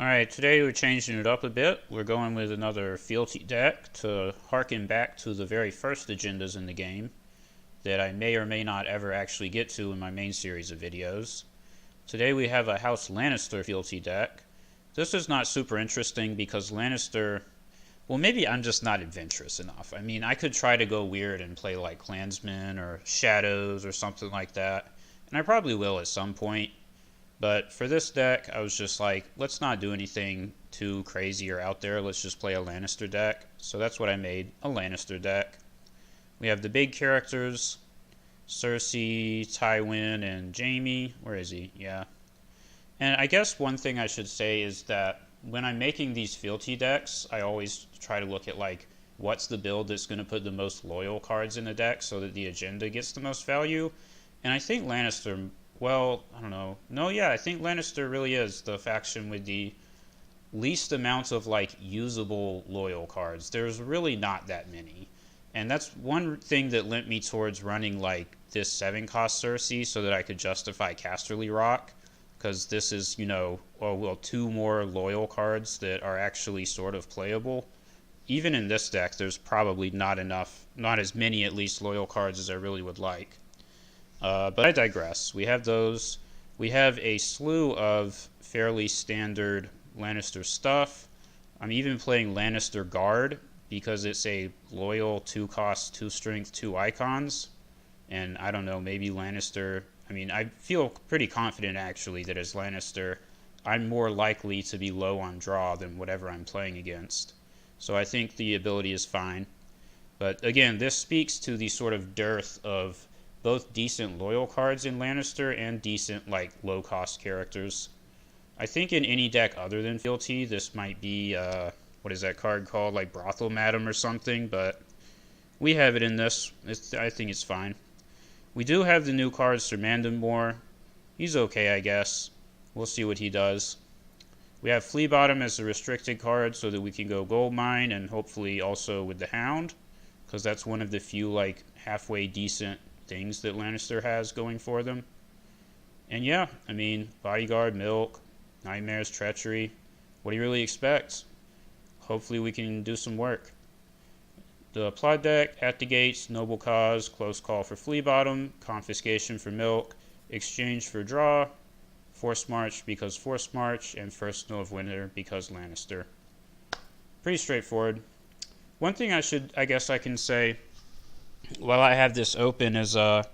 Alright, today we're changing it up a bit. We're going with another Fealty deck to harken back to the very first agendas in the game that I may or may not ever actually get to in my main series of videos. Today we have a House Lannister Fealty deck. This is not super interesting because Lannister... Well, maybe I'm just not adventurous enough. I mean, I could try to go weird and play like Clansmen or Shadows or something like that, and I probably will at some point. But for this deck, I was just like, let's not do anything too crazy or out there. Let's just play a Lannister deck. So that's what I made, a Lannister deck. We have the big characters, Cersei, Tywin, and Jaime. Where is he? Yeah. And I guess one thing I should say is that when I'm making these Fealty decks, I always try to look at like, what's the build that's going to put the most loyal cards in the deck so that the agenda gets the most value. And I think Lannister... Well, I don't know. No, yeah, I think Lannister really is the faction with the least amount of, like, usable loyal cards. There's really not that many. And that's one thing that lent me towards running, like, this 7-cost Cersei so that I could justify Casterly Rock. Because this is, you know, well, 2 more loyal cards that are actually sort of playable. Even in this deck, there's probably not enough, not as many at least, loyal cards as I really would like. But I digress. We have those. We have a slew of fairly standard Lannister stuff. I'm even playing Lannister Guard because it's a loyal 2-cost, 2-strength, 2 icons. And I don't know, maybe Lannister... I mean, I feel pretty confident actually that as Lannister, I'm more likely to be low on draw than whatever I'm playing against. So I think the ability is fine. But again, this speaks to the sort of dearth of both decent loyal cards in Lannister and decent, like, low-cost characters. I think in any deck other than Fealty, this might be, what is that card called? Like Brothel Madam or something, but we have it in this. I think it's fine. We do have the new card, Sir Mandamore. He's okay, I guess. We'll see what he does. We have Fleabottom as a restricted card so that we can go Gold Mine and hopefully also with the Hound, because that's one of the few, like, halfway decent things that Lannister has going for them. And yeah, I mean, Bodyguard, Milk, Nightmares, Treachery. What do you really expect? Hopefully we can do some work. The Plot deck, At the Gates, Noble Cause, Close Call for Fleabottom, Confiscation for Milk, Exchange for Draw, Force March because Force March, and First Snow of Winter because Lannister. Pretty straightforward. One thing I guess I can say while I have this open is I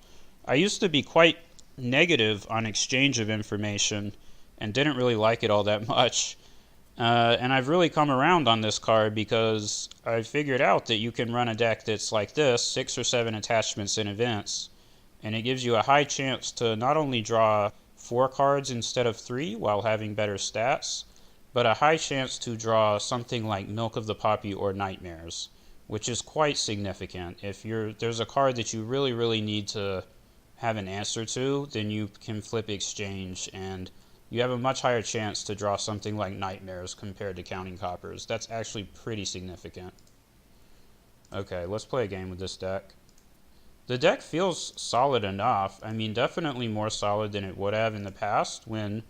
used to be quite negative on exchange of information and didn't really like it all that much. And I've really come around on this card because I figured out that you can run a deck that's like this, 6 or 7 attachments in events, and it gives you a high chance to not only draw 4 cards instead of 3 while having better stats, but a high chance to draw something like Milk of the Poppy or Nightmares, which is quite significant. If there's a card that you really, really need to have an answer to, then you can flip Exchange, and you have a much higher chance to draw something like Nightmares compared to Counting Coppers. That's actually pretty significant. Okay, let's play a game with this deck. The deck feels solid enough. I mean, definitely more solid than it would have in the past when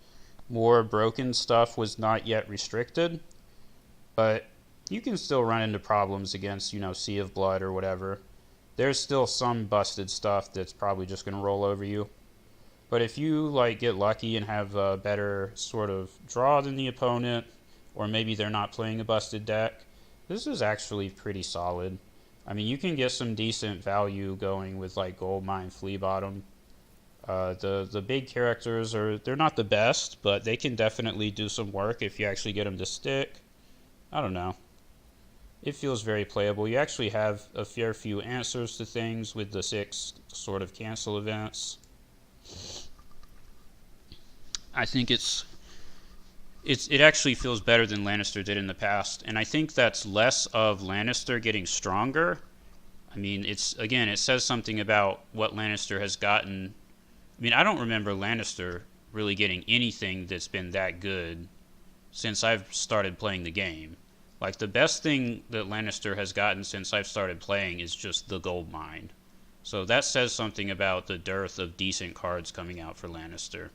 more broken stuff was not yet restricted. But you can still run into problems against, you know, Sea of Blood or whatever. There's still some busted stuff that's probably just going to roll over you. But if you, like, get lucky and have a better sort of draw than the opponent, or maybe they're not playing a busted deck, this is actually pretty solid. I mean, you can get some decent value going with, like, Goldmine, Fleabottom. The big characters they're not the best, but they can definitely do some work if you actually get them to stick. I don't know. It feels very playable. You actually have a fair few answers to things with the 6 sort of cancel events. I think it actually feels better than Lannister did in the past, and I think that's less of Lannister getting stronger. I mean, it says something about what Lannister has gotten. I mean, I don't remember Lannister really getting anything that's been that good since I've started playing the game. Like, the best thing that Lannister has gotten since I've started playing is just the Gold Mine. So that says something about the dearth of decent cards coming out for Lannister.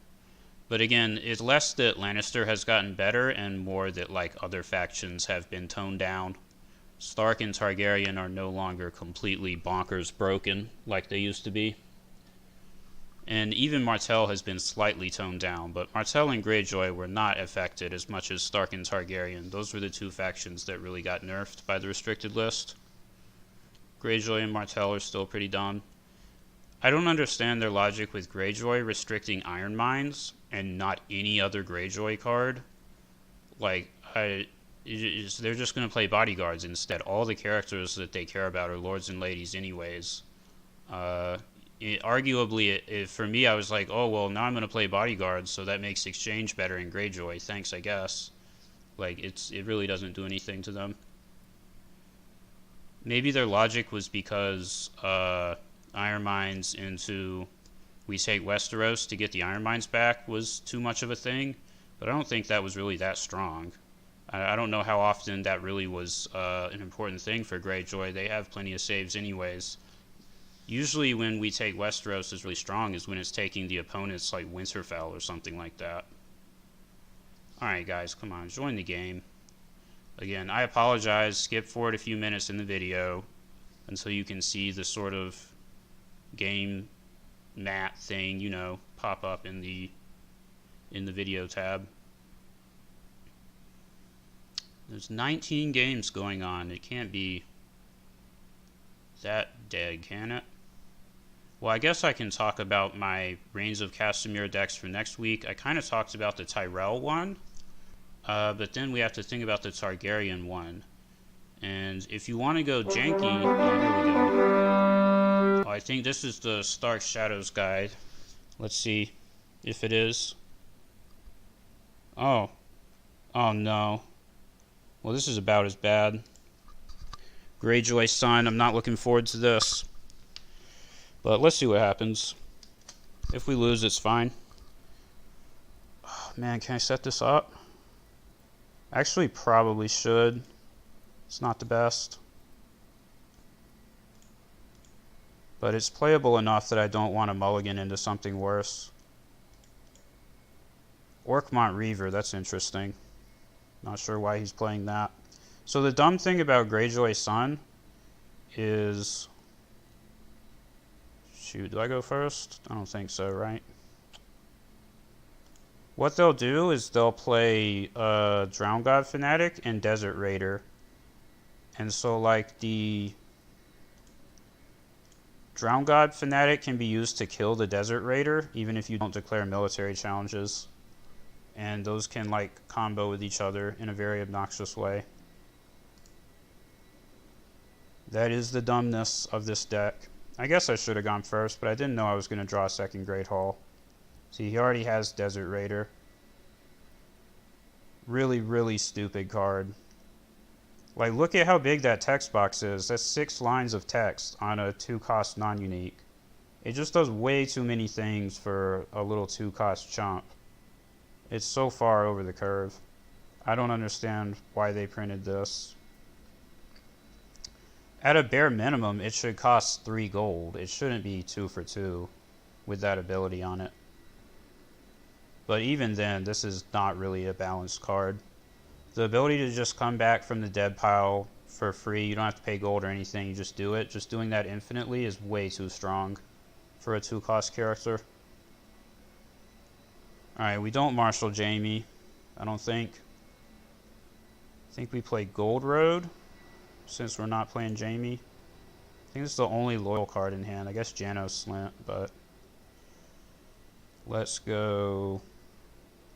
But again, it's less that Lannister has gotten better and more that like other factions have been toned down. Stark and Targaryen are no longer completely bonkers broken like they used to be. And even Martell has been slightly toned down, but Martell and Greyjoy were not affected as much as Stark and Targaryen. Those were the two factions that really got nerfed by the restricted list. Greyjoy and Martell are still pretty dumb. I don't understand their logic with Greyjoy restricting Iron Mines and not any other Greyjoy card. Like, they're just going to play bodyguards instead. All the characters that they care about are lords and ladies anyways. Arguably, for me, I was like, oh, well, now I'm going to play bodyguards, so that makes exchange better in Greyjoy. Thanks, I guess. Like, it really doesn't do anything to them. Maybe their logic was because Iron Mines into we take Westeros to get the Iron Mines back was too much of a thing, but I don't think that was really that strong. I don't know how often that really was an important thing for Greyjoy. They have plenty of saves anyways. Usually when we take Westeros is really strong is when it's taking the opponents like Winterfell or something like that. Alright guys, come on, join the game. Again, I apologize, skip forward a few minutes in the video until you can see the sort of game mat thing, you know, pop up in the video tab. There's 19 games going on. It can't be that dead, can it? Well, I guess I can talk about my Reigns of Castamere decks for next week. I kind of talked about the Tyrell one, but then we have to think about the Targaryen one. And if you want to go janky, oh, here we go. Oh, I think this is the Stark Shadows guide. Let's see if it is. Oh. Oh no. Well, this is about as bad. Greyjoy Sun, I'm not looking forward to this. But let's see what happens. If we lose, it's fine. Oh, man, can I set this up? Actually, probably should. It's not the best. But it's playable enough that I don't want to mulligan into something worse. Orkmont Reaver, that's interesting. Not sure why he's playing that. So the dumb thing about Greyjoy Sun is... Shoot, do I go first? I don't think so, right? What they'll do is they'll play Drown God Fanatic and Desert Raider. And so, like, the Drown God Fanatic can be used to kill the Desert Raider, even if you don't declare military challenges. And those can, like, combo with each other in a very obnoxious way. That is the dumbness of this deck. I guess I should have gone first, but I didn't know I was going to draw a second Great Hall. See, he already has Desert Raider. Really, really stupid card. Like, look at how big that text box is. That's 6 lines of text on a 2-cost non-unique. It just does way too many things for a little 2-cost chump. It's so far over the curve. I don't understand why they printed this. At a bare minimum, it should cost 3 gold. It shouldn't be 2 for 2 with that ability on it. But even then, this is not really a balanced card. The ability to just come back from the dead pile for free, you don't have to pay gold or anything, you just do it. Just doing that infinitely is way too strong for a 2-cost character. Alright, we don't Marshal Jaime, I don't think. I think we play Gold Road, since we're not playing Jaime. I think this is the only loyal card in hand. I guess Janos Slant, but... Let's go...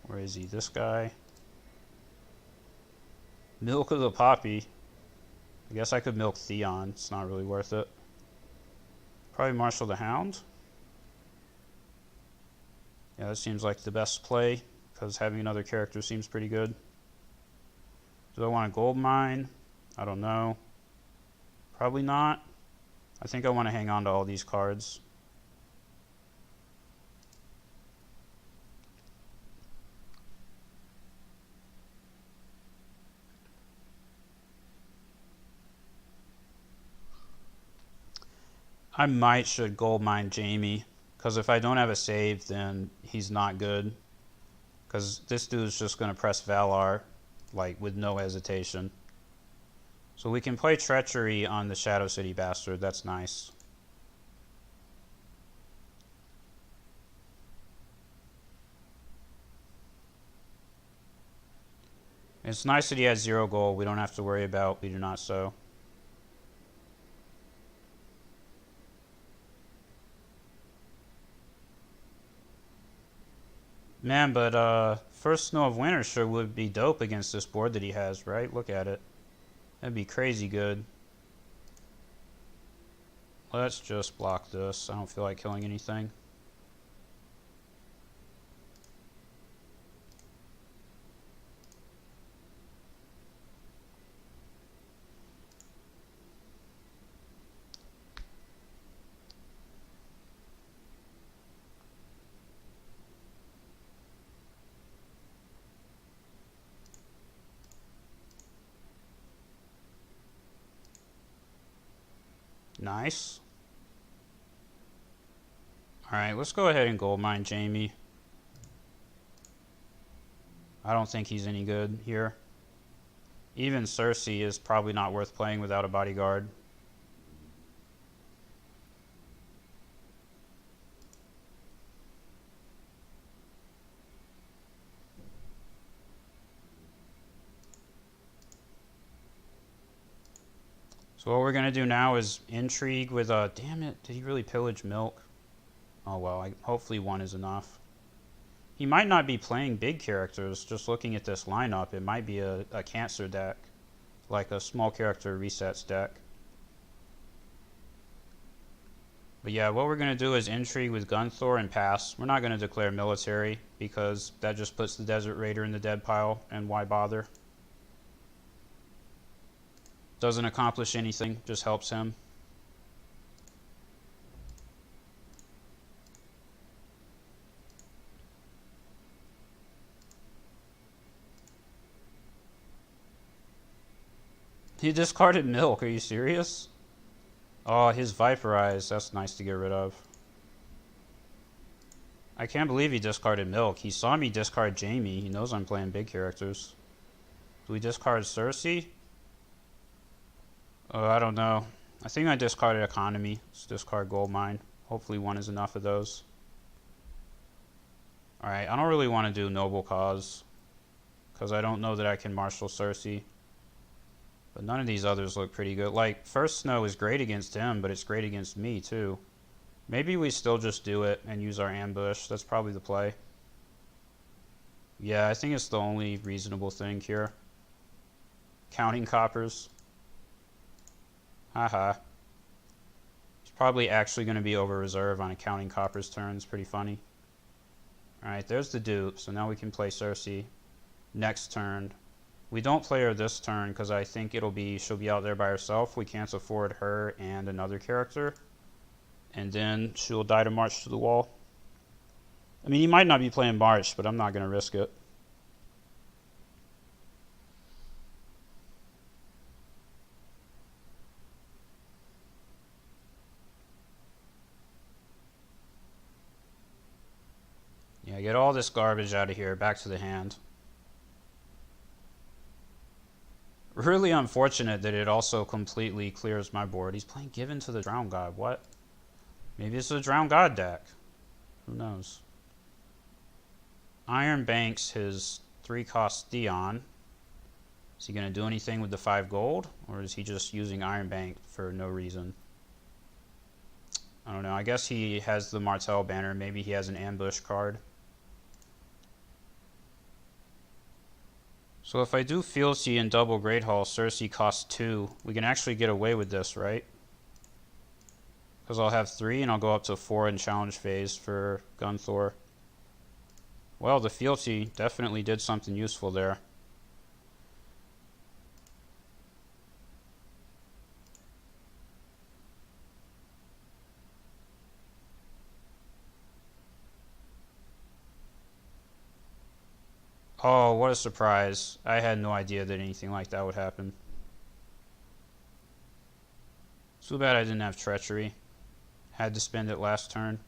Where is he? This guy? Milk of the Poppy. I guess I could milk Theon. It's not really worth it. Probably Marshal the Hound. Yeah, that seems like the best play, because having another character seems pretty good. Do I want a gold mine? I don't know. Probably not. I think I want to hang on to all these cards. I might should gold mine Jaime, because if I don't have a save, then he's not good. Because this dude's just going to press Valar, like, with no hesitation. So we can play Treachery on the Shadow City Bastard. That's nice. It's nice that he has 0 gold. We don't have to worry about we do not sow. Man, but first Snow of Winter sure would be dope against this board that he has, right? Look at it. That'd be crazy good. Let's just block this. I don't feel like killing anything. Nice. Alright, let's go ahead and gold mine Jaime. I don't think he's any good here. Even Cersei is probably not worth playing without a bodyguard. So what we're going to do now is intrigue with, damn it, did he really pillage milk? Oh well, hopefully 1 is enough. He might not be playing big characters, just looking at this lineup, it might be a cancer deck. Like a small character resets deck. But yeah, what we're going to do is intrigue with Gunthor and pass. We're not going to declare military, because that just puts the Desert Raider in the dead pile, and why bother? Doesn't accomplish anything, just helps him. He discarded milk, are you serious? Oh, his Viperize, that's nice to get rid of. I can't believe he discarded milk. He saw me discard Jaime. He knows I'm playing big characters. Do we discard Cersei? Oh, I don't know. I think I discarded Economy. Let's discard Gold Mine. Hopefully 1 is enough of those. Alright, I don't really want to do Noble Cause, because I don't know that I can marshal Cersei. But none of these others look pretty good. Like, First Snow is great against him, but it's great against me, too. Maybe we still just do it and use our ambush. That's probably the play. Yeah, I think it's the only reasonable thing here. Counting coppers. Haha. He's probably actually going to be over reserve on a counting coppers turn. It's pretty funny. Alright, there's the dupe. So now we can play Cersei. Next turn. We don't play her this turn because I think she'll be out there by herself. We can't afford her and another character. And then she'll die to march to the wall. I mean, he might not be playing March, but I'm not going to risk it. Yeah, get all this garbage out of here. Back to the hand. Really unfortunate that it also completely clears my board. He's playing Given to the Drowned God. What? Maybe it's a Drowned God deck. Who knows? Iron Banks his 3-cost Theon. Is he going to do anything with the 5 gold? Or is he just using Iron Bank for no reason? I don't know. I guess he has the Martell banner. Maybe he has an ambush card. So if I do Fealty and double Great Hall, Cersei costs 2. We can actually get away with this, right? Because I'll have 3 and I'll go up to 4 in challenge phase for Gunthor. Well, the Fealty definitely did something useful there. Oh, what a surprise. I had no idea that anything like that would happen. Too bad I didn't have Treachery. Had to spend it last turn.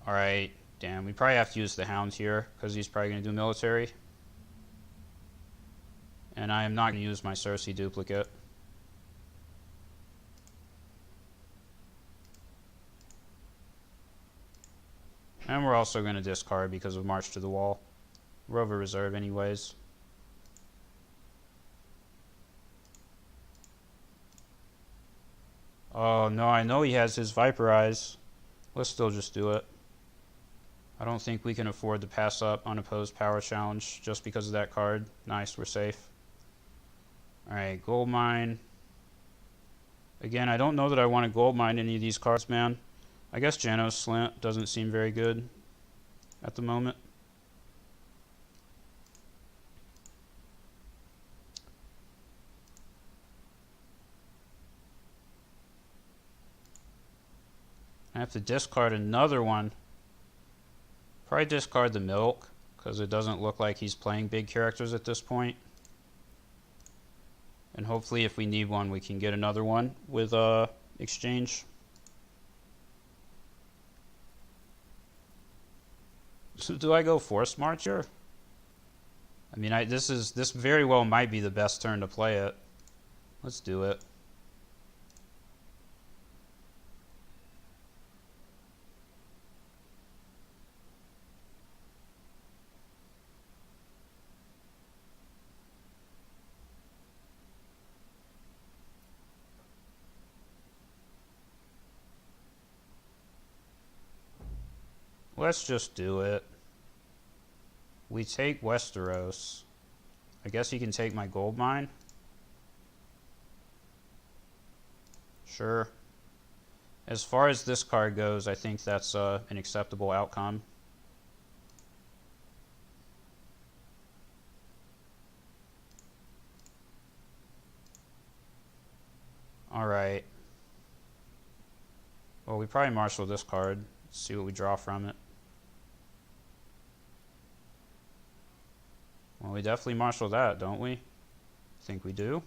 Alright, Damn, we probably have to use the Hound here, because he's probably going to do military. And I am not going to use my Cersei duplicate. And we're also going to discard because of March to the Wall. We're over reserve anyways. Oh no, I know he has his Viper Eyes. Let's still just do it. I don't think we can afford to pass up unopposed power challenge just because of that card. Nice, we're safe. Alright, gold mine. Again, I don't know that I want to gold mine any of these cards, man. I guess Janos Slant doesn't seem very good at the moment. I have to discard another one. Probably discard the Milk, because it doesn't look like he's playing big characters at this point. And hopefully if we need one, we can get another one with exchange. So do I go Force March here? I mean, this very well might be the best turn to play it. Let's do it. Let's just do it. We take Westeros. I guess he can take my gold mine. Sure. As far as this card goes, I think that's an acceptable outcome. Alright. Well, we probably marshal this card. Let's see what we draw from it. Well, we definitely marshal that, don't we? I think we do.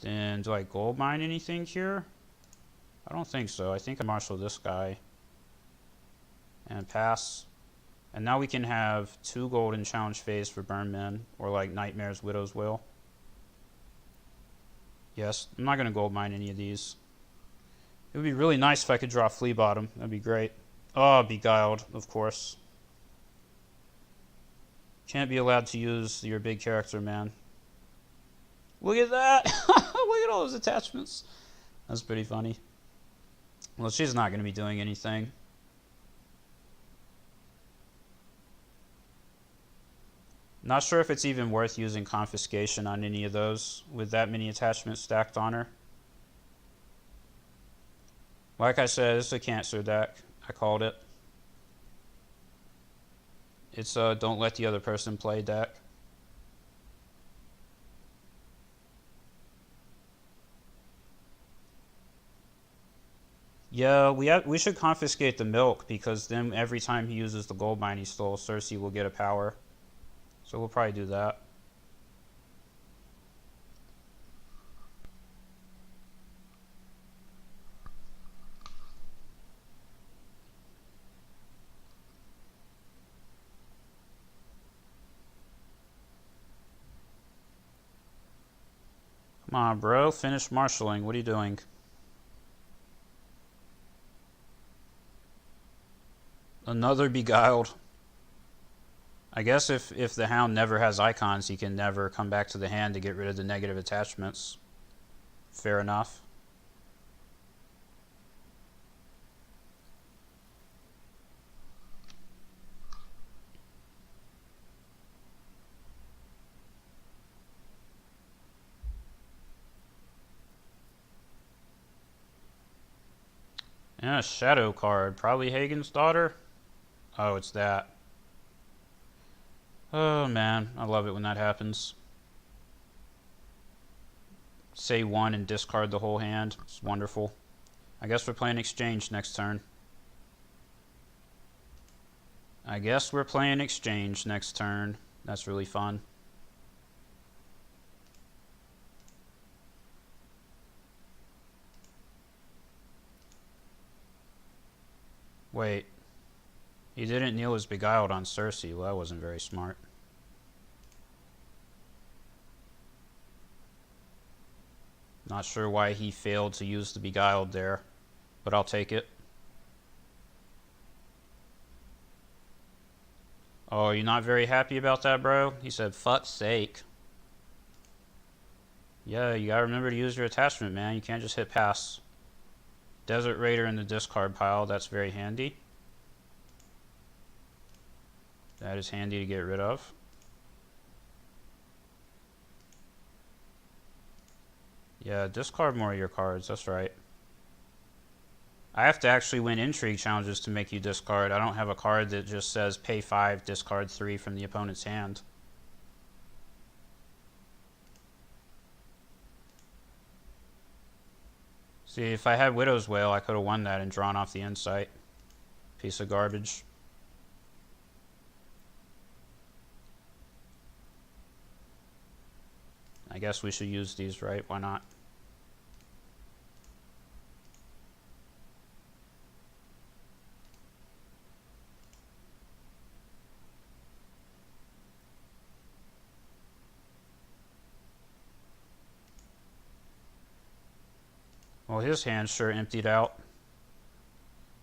Then, do I gold mine anything here? I don't think so. I think I marshal this guy. And pass. And now we can have 2 gold in challenge phase for Burn Men, or like Nightmare's Widow's Will. Yes, I'm not going to gold mine any of these. It would be really nice if I could draw Flea Bottom. That'd be great. Oh, Beguiled, of course. Can't be allowed to use your big character, man. Look at that! Look at all those attachments. That's pretty funny. Well, she's not going to be doing anything. Not sure if it's even worth using Confiscation on any of those with that many attachments stacked on her. Like I said, it's a Cancer deck. I called it. It's a don't let the other person play deck. Yeah, we should confiscate the Milk, because then every time he uses the gold mine he stole, Cersei will get a power. So we'll probably do that. Come on, bro. Finish marshaling. What are you doing? Another Beguiled. I guess if the Hound never has icons, he can never come back to the hand to get rid of the negative attachments. Fair enough. And a shadow card. Probably Hagen's daughter. Oh, it's that. Oh, man. I love it when that happens. Say 1 and discard the whole hand. It's wonderful. I guess we're playing exchange next turn. That's really fun. Wait. He didn't kneel as beguiled on Cersei. Well, that wasn't very smart. Not sure why he failed to use the beguiled there, but I'll take it. Oh, you're not very happy about that, bro? He said, fuck's sake. Yeah, you gotta remember to use your attachment, man. You can't just hit pass. Desert Raider in the discard pile. That's very handy. That is handy to get rid of. Yeah, discard more of your cards. That's right. I have to actually win intrigue challenges to make you discard. I don't have a card that just says pay 5, discard 3 from the opponent's hand. See, if I had Widow's Wail, I could have won that and drawn off the insight. Piece of garbage. I guess we should use these, right? Why not? Well, his hand sure emptied out.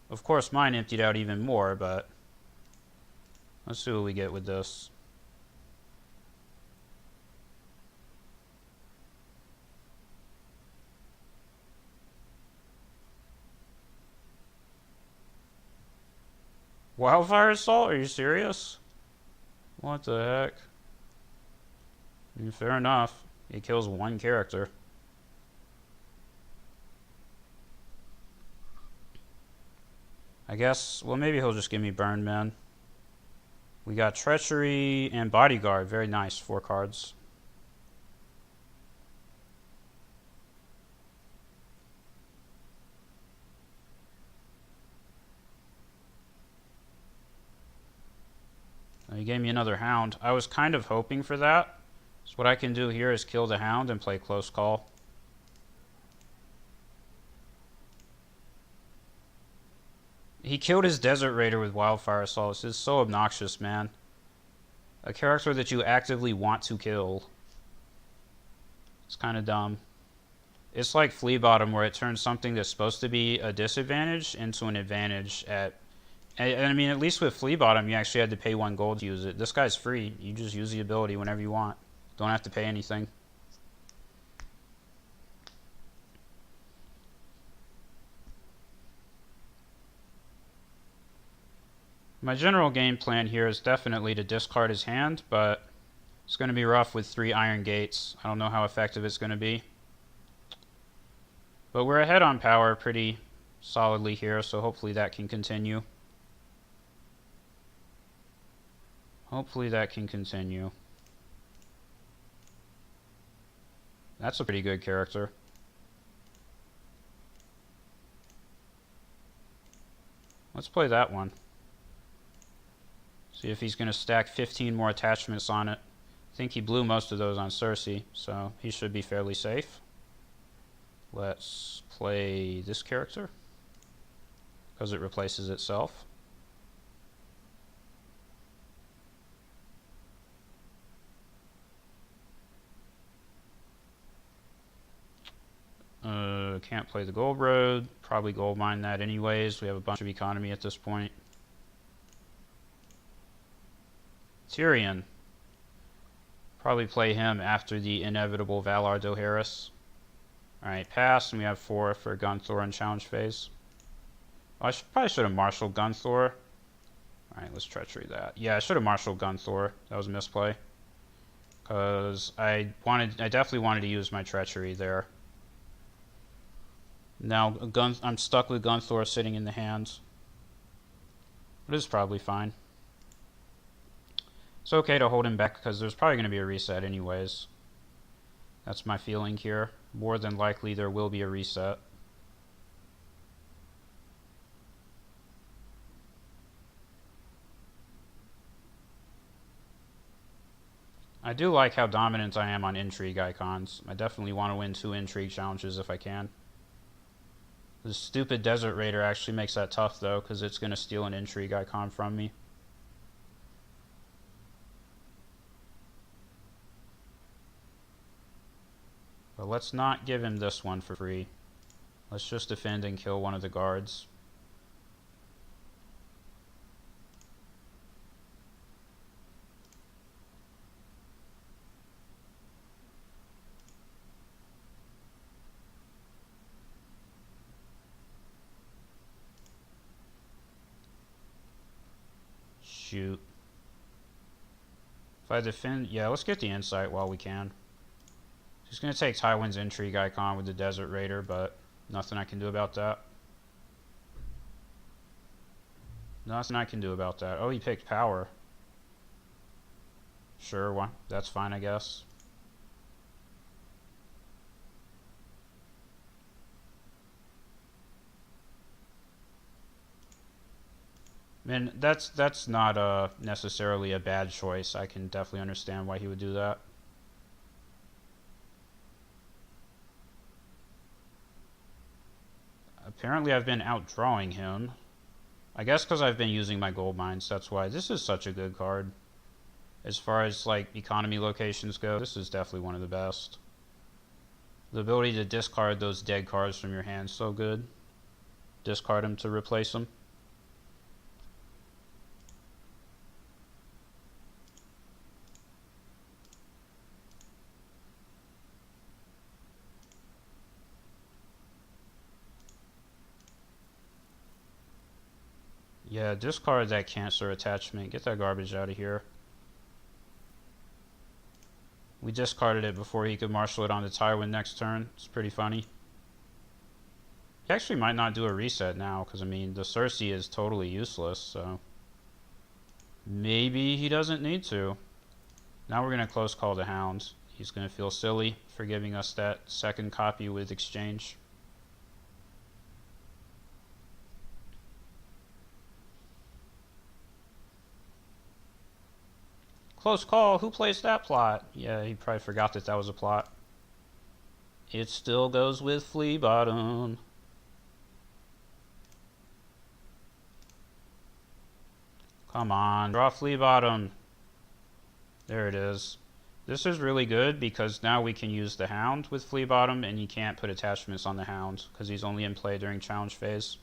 Of course, mine emptied out even more, but let's see what we get with this. Wildfire Assault? Are you serious? What the heck? I mean, fair enough. It kills one character. I guess, well, maybe he'll just give me Burn Man. We got Treachery and Bodyguard. Very nice. 4 cards. He gave me another Hound. I was kind of hoping for that. So what I can do here is kill the Hound and play Close Call. He killed his Desert Raider with Wildfire Assault. This is so obnoxious, man. A character that you actively want to kill. It's kind of dumb. It's like Flea Bottom, where it turns something that's supposed to be a disadvantage into an advantage at... And I mean, at least with Flea Bottom, you actually had to pay 1 gold to use it. This guy's free. You just use the ability whenever you want. Don't have to pay anything. My general game plan here is definitely to discard his hand, but it's going to be rough with 3 Iron Gates. I don't know how effective it's going to be. But we're ahead on power pretty solidly here, so hopefully that can continue. Hopefully that can continue. That's a pretty good character. Let's play that one. See if he's going to stack 15 more attachments on it. I think he blew most of those on Cersei, so he should be fairly safe. Let's play this character, because it replaces itself. Can't play the Gold Road. Probably gold mine that anyways. We have a bunch of economy at this point. Tyrion. Probably play him after the inevitable Valar Dohaeris. Alright, pass, and we have 4 for Gunthor in challenge phase. Oh, probably should have marshaled Gunthor. Alright, let's treachery that. Yeah, I should have marshaled Gunthor. That was a misplay. Because I definitely wanted to use my treachery there. Now I'm stuck with Gunthor sitting in the hands. But it's probably fine. It's okay to hold him back because there's probably going to be a reset anyways. That's my feeling here. More than likely there will be a reset. I do like how dominant I am on intrigue icons. I definitely want to win 2 intrigue challenges if I can. The stupid Desert Raider actually makes that tough, though, because it's going to steal an intrigue icon from me. But let's not give him this one for free. Let's just defend and kill one of the guards. Shoot. If I defend... Yeah, let's get the insight while we can. He's going to take Tywin's intrigue icon with the Desert Raider, but nothing I can do about that. Nothing I can do about that. Oh, he picked power. Sure, well, that's fine, I guess. And that's not necessarily a bad choice. I can definitely understand why he would do that. Apparently I've been outdrawing him. I guess because I've been using my gold mines, that's why. This is such a good card. As far as like economy locations go, this is definitely one of the best. The ability to discard those dead cards from your hand, so good. Discard them to replace them. Yeah, discard that cancer attachment. Get that garbage out of here. We discarded it before he could marshal it onto Tywin next turn. It's pretty funny. He actually might not do a reset now, because, I mean, the Cersei is totally useless, so... Maybe he doesn't need to. Now we're going to close call the Hound. He's going to feel silly for giving us that second copy with exchange. Close call. Who plays that plot? Yeah, he probably forgot that that was a plot. It still goes with Flea Bottom. Come on, draw Flea Bottom. There it is. This is really good because now we can use the Hound with Flea Bottom, and you can't put attachments on the Hound because he's only in play during challenge phase.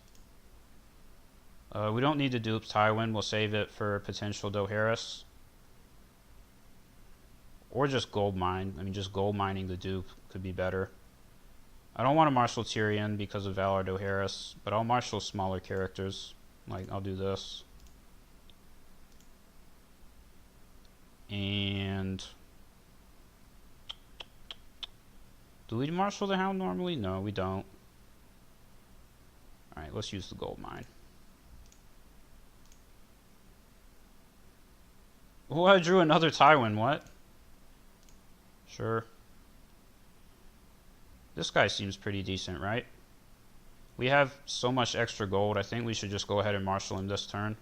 We don't need to dupe Tywin. We'll save it for potential Dohaeris. Or just gold mine. I mean, just gold mining the dupe could be better. I don't want to marshal Tyrion because of Valar Dohaeris, but I'll marshal smaller characters. Like, I'll do this. And... do we marshal the Hound normally? No, we don't. Alright, let's use the gold mine. Oh, I drew another Tywin, what? Sure. This guy seems pretty decent, right? We have so much extra gold, I think we should just go ahead and marshal him this turn.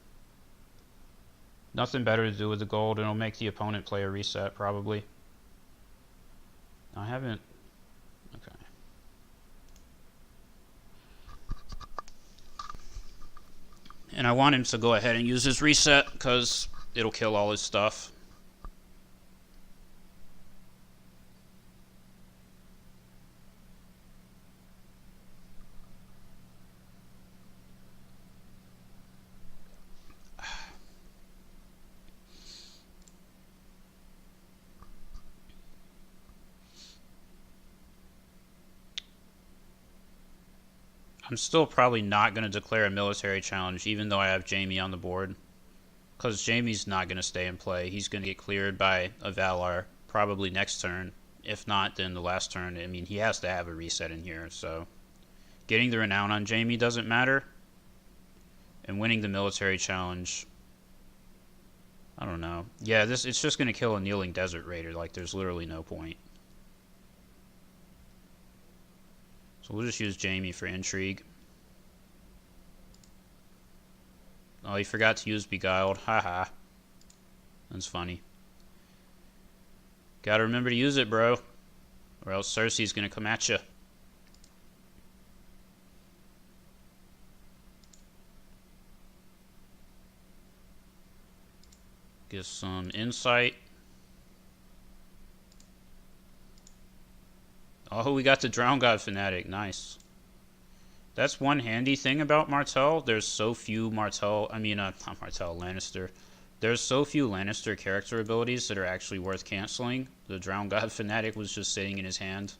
Nothing better to do with the gold, and it'll make the opponent play a reset, probably. I haven't... okay. And I want him to go ahead and use his reset, because it'll kill all his stuff. I'm still probably not going to declare a military challenge, even though I have Jaime on the board. Because Jaime's not going to stay in play. He's going to get cleared by a Valar, probably next turn. If not, then the last turn. I mean, he has to have a reset in here, so... getting the renown on Jaime doesn't matter. And winning the military challenge... I don't know. Yeah, it's just going to kill a kneeling Desert Raider. Like, there's literally no point. So we'll just use Jaime for intrigue. Oh, he forgot to use Beguiled. Haha. That's funny. Gotta remember to use it, bro. Or else Cersei's gonna come at you. Get some insight. Oh, we got the Drown God Fanatic. Nice. That's one handy thing about Martell. There's so few not Martell, Lannister. There's so few Lannister character abilities that are actually worth canceling. The Drown God Fanatic was just sitting in his hand.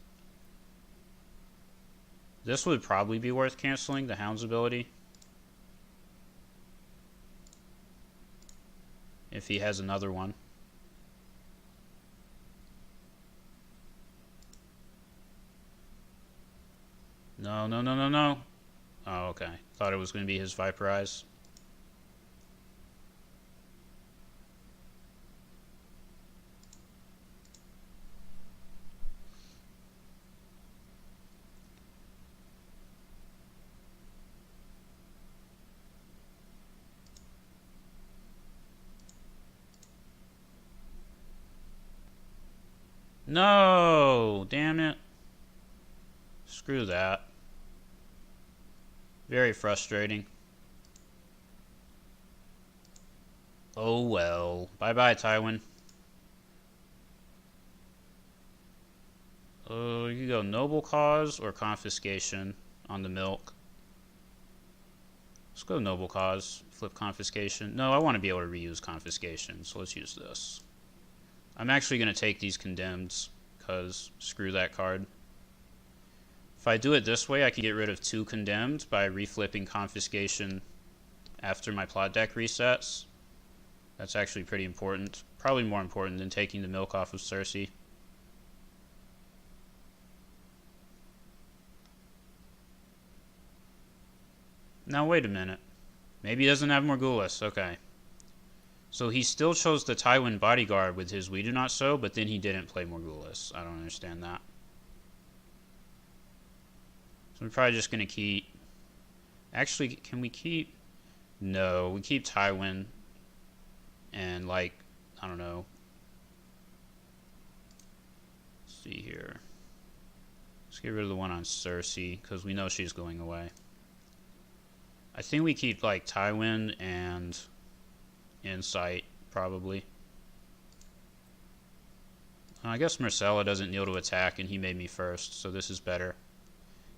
This would probably be worth canceling, the Hound's ability. If he has another one. No, no, no, no, no. Oh, okay. Thought it was going to be his Viper Eyes. No! Damn it. Screw that. Very frustrating. Oh well. Bye-bye, Tywin. You can go Noble Cause or Confiscation on the milk. Let's go Noble Cause. Flip Confiscation. No, I want to be able to reuse Confiscation, so let's use this. I'm actually going to take these Condemneds, because screw that card. If I do it this way, I can get rid of 2 Condemned by reflipping Confiscation after my plot deck resets. That's actually pretty important. Probably more important than taking the milk off of Cersei. Now wait a minute. Maybe he doesn't have Morghulis. Okay. So he still chose the Tywin Bodyguard with his We Do Not Sow, but then he didn't play Morghulis. I don't understand that. So we're probably just going to keep... Actually, can we keep... No, we keep Tywin and, like, I don't know. Let's see here. Let's get rid of the one on Cersei, because we know she's going away. I think we keep, like, Tywin and Insight, probably. I guess Myrcella doesn't kneel to attack, and he made me first, so this is better.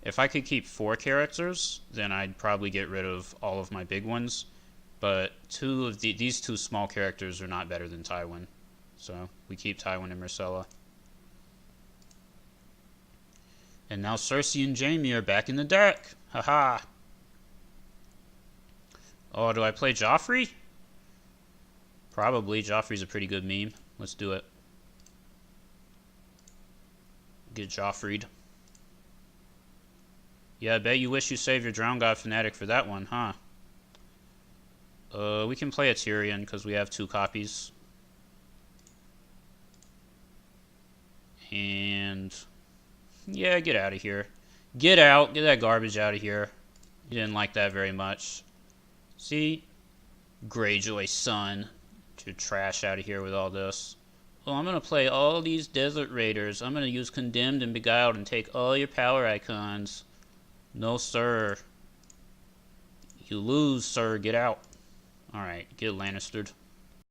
If I could keep 4 characters, then I'd probably get rid of all of my big ones. But these 2 small characters are not better than Tywin. So we keep Tywin and Myrcella. And now Cersei and Jaime are back in the deck. Haha. Oh, do I play Joffrey? Probably. Joffrey's a pretty good meme. Let's do it. Get Joffrey'd. Yeah, I bet you wish you saved your Drown God Fanatic for that one, huh? We can play a Tyrion because we have 2 copies. And... yeah, get out of here. Get out. Get that garbage out of here. You didn't like that very much. See? Greyjoy Sun. Get your trash out of here with all this. Oh, I'm going to play all these Desert Raiders. I'm going to use Condemned and Beguiled and take all your power icons. No, sir. You lose, sir. Get out. Alright, get Lannistered.